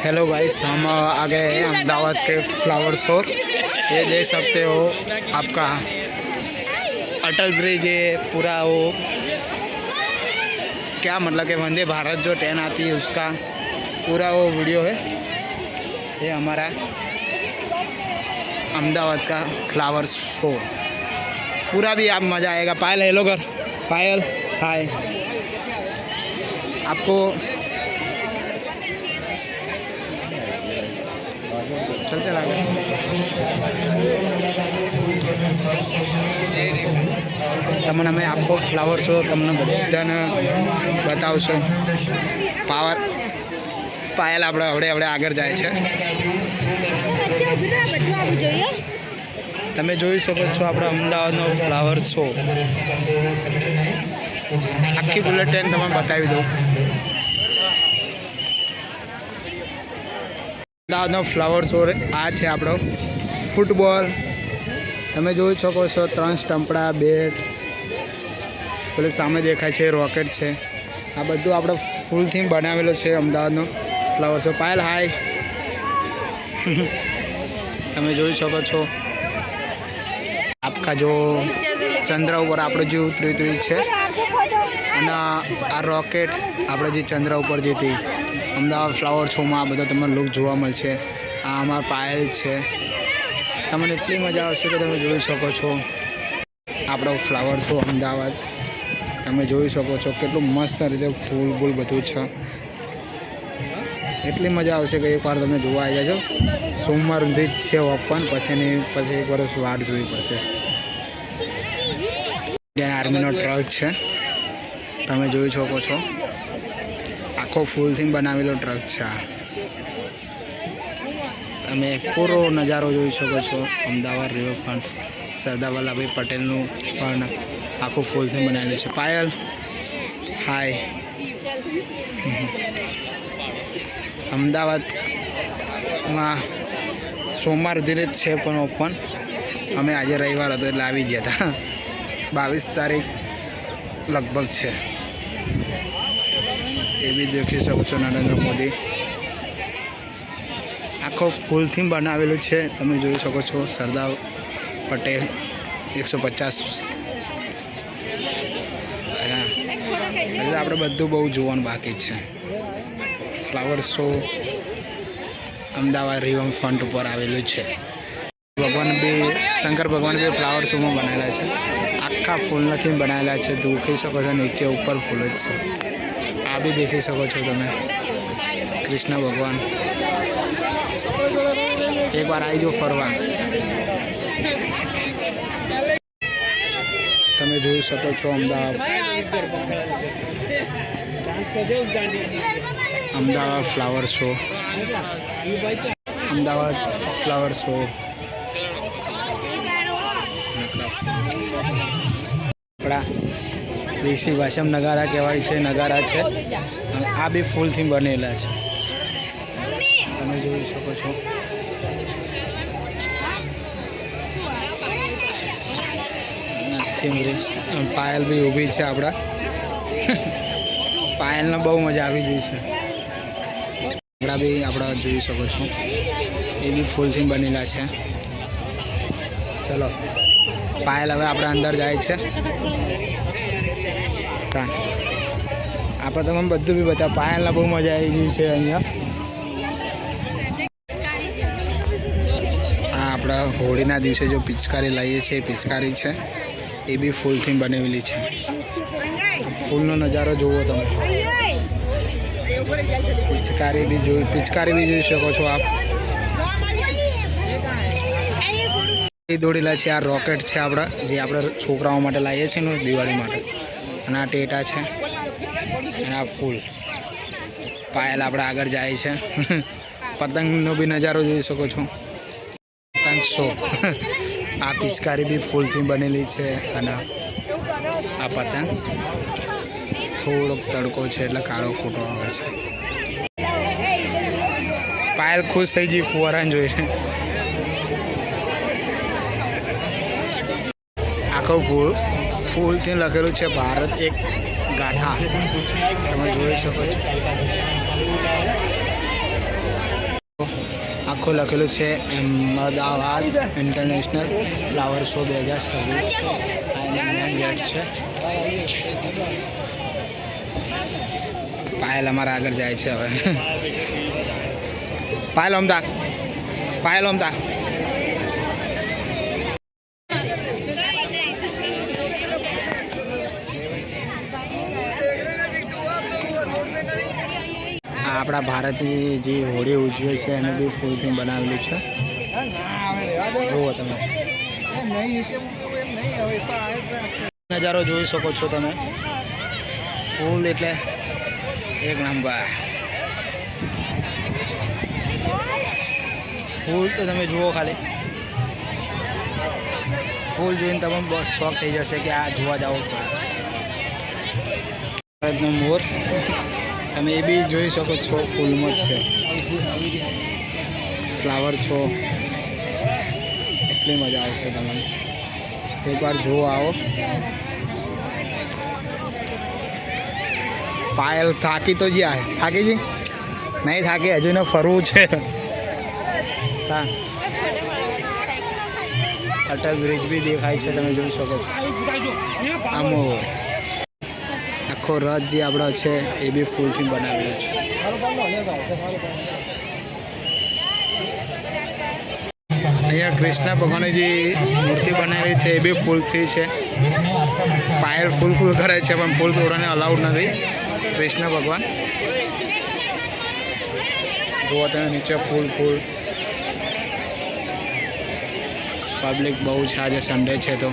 Hello guys, हम आ गए हैं अहमदाबाद के फ्लावर शो। ये देख सकते हो आपका अटल ब्रिज, ये पूरा वो क्या मतलब कि वंदे भारत जो ट्रेन आती है उसका पूरा वो वीडियो है। ये हमारा अहमदाबाद का फ्लावर शो पूरा भी आप मज़ा आएगा। पायल हेलो कर, पायल हाय। आपको चल चला तमने मैं आपको फ्लावर शो तमने बधाने बतावशो। पावर पायल આપણે હવે આગળ જાય છે। તમે જોઈ શકો છો આપણા અમદાવાદનો ફ્લાવર શો। આખી બુલેટ ટ્રેન તમને બતાવી દઉં। અમદાવાદનો ફ્લાવર શો આ છે આપણો ફૂટબોલ। તમે જોઈ શકો છો 3 સ્ટમ્પડા, બેટ, પેલે સામે દેખાય છે રોકેટ છે। આ બધું આપણે ફૂલ થીમ બનાવેલો છે અમદાવાદનો ફ્લાવર શો। પાયલ હાય। તમે જોઈ શકો છો आपका जो चंद्र ऊपर આપણે જે ઉતરી છે અને આ રોકેટ આપણે જે ચંદ્ર ઉપર જતી અમદાવાદ ફ્લાવર શોમાં આ બધો તમને લુક જોવા મળશે। આ અમારા પાયલ છે। તમને એટલી મજા આવશે કે તમે જોઈ શકો છો આપણો ફ્લાવર શો અમદાવાદ। તમે જોઈ શકો છો કેટલું મસ્ત રીતે ફૂલ બૂલ બધું છે। એટલી મજા આવશે કે એકવાર તમે જોવા આવી જાજો। સોમવાર સુધી જ છે ઓપન, પછી એક વર્ષ વાટ જોવી પડશે। ઇન્ડિયન આર્મીનો ટ્રક છે, તમે જોઈ શકો છો આખો ફૂલથી બનાવેલો ટ્રક છે। આ તમે પૂરો નજારો જોઈ શકો છો અમદાવાદ રિવરફ્રન્ટ સરદાર વલ્લભભાઈ પટેલનું પણ આખું ફૂલથી બનાવેલું છે। પાયલ હાય। અમદાવાદમાં સોમવાર સુધી જ છે પણ ઓપન। અમે આજે રવિવાર હતો એટલે આવી ગયા હતા। 22 તારીખ લગભગ છે। એ બી દેખી શકો છો નરેન્દ્ર મોદી આખો ફૂલથી બનાવેલું છે। તમે જોઈ શકો છો સરદાર પટેલ 150। એટલે આપણે બધું બહુ જોવાનું બાકી છે। ફ્લાવર શો અમદાવાદ રિવરફ્રન્ટ ઉપર આવેલું છે। ભગવાન બી શંકર ભગવાન બી ફ્લાવર શોમાં બનાવેલા છે। આખા ફૂલથી બનાવેલા છે। દેખી શકો છો નીચે ઉપર ફૂલ જ છે। આ બી દેખી શકો છો તમે કૃષ્ણ ભગવાન। એકવાર આવી જાઓ ફરવા। તમે જોઈ શકો છો Ahmedabad flower show. Ahmedabad flower show આપણા દેશી ભાષામાં નગારા કહેવાય છે। નગારા છે, આ બી ફૂલથી બનેલા છે। તમે જોઈ શકો છો પાયલ બી ઊભી છે આપણા। પાયલને બહુ મજા આવી ગઈ છે। આપણા બી આપણે જોઈ શકો છો એ બી ફૂલથી બનેલા છે। ચલો પાયલ હવે આપણે અંદર જાય છે। આપણે તમને બધું બી બતાવ। પાયલને બહુ મજા આવી ગઈ છે અહીંયા। આ આપણા હોળીના દિવસે જો પિચકારી લાવીએ છીએ પિચકારી છે, એ બી ફૂલથી બનેલી છે। ફૂલનો નજારો જુઓ તમે। પિચકારી બી જોઈ શકો છો આપ। એ દોડેલા છે। આ રોકેટ છે આપણા, જે આપણે છોકરાઓ માટે લાવીએ છીએ ને દિવાળી માટે। અને આ ટેટા છે અને આ ફૂલ। પાયલ આપણે આગળ જાય છે। પતંગનો બી નજારો જોઈ શકો છો। પતંગ શો। આ પિચકારી બી ફૂલથી બનેલી છે અને આ પતંગ થોડોક તડકો છે એટલે કાળો ફોટો આવે છે। પાયલ ખુશ થઈ ગઈ ફુવારાને જોઈને। આખો ફૂલથી લખેલું છે ભારત એક ગાથા। તમે જોઈ શકો છો। આખું લખેલું છે Ahmedabad international flower show 2026 gate છે. પાયલ અમારા આગળ જાય છે હવે. પાયલ અમદા પાયલ અમદા આપણા ભારતની જે હોળી ઉજવે છે એને બી ફૂલ થીમ બનાવેલી છે. જુઓ તમે નજારો જોઈ શકો છો તમે. ફૂલ એટલે એક નંબર. ફૂલ તો તમે જુઓ ખાલી. ફૂલ જોઈને તમે બહુ શોખ થઈ જશે કે આ જોવા જાઓ. ભારતનો મોર તમે એ બી જોઈ શકો છો. ફૂલમાં જ છે ફ્લાવર છો. એટલી મજા આવશે તમને. એકવાર જોવા આવો. પાયલ થાકી તો જ્યાં થાકી જી નહીં થાકી હજુ ને ફરવું છે. અટલ બ્રિજ બી દેખાય છે તમે જોઈ શકો છો. આમ આખો રથ જે આપણો છે એ બી ફૂલથી બનાવેલો છે. અહીંયા કૃષ્ણ ભગવાનની જે મૂર્તિ બનાવેલી છે એ બી ફૂલથી છે. પાયલ ફૂલ કરે છે પણ ફૂલ તોડવાને અલાઉડ નથી. કૃષ્ણ ભગવાન જુઓ તમે નીચે ફૂલ પબ્લિક બહુ છે. આજે સન્ડે છે તો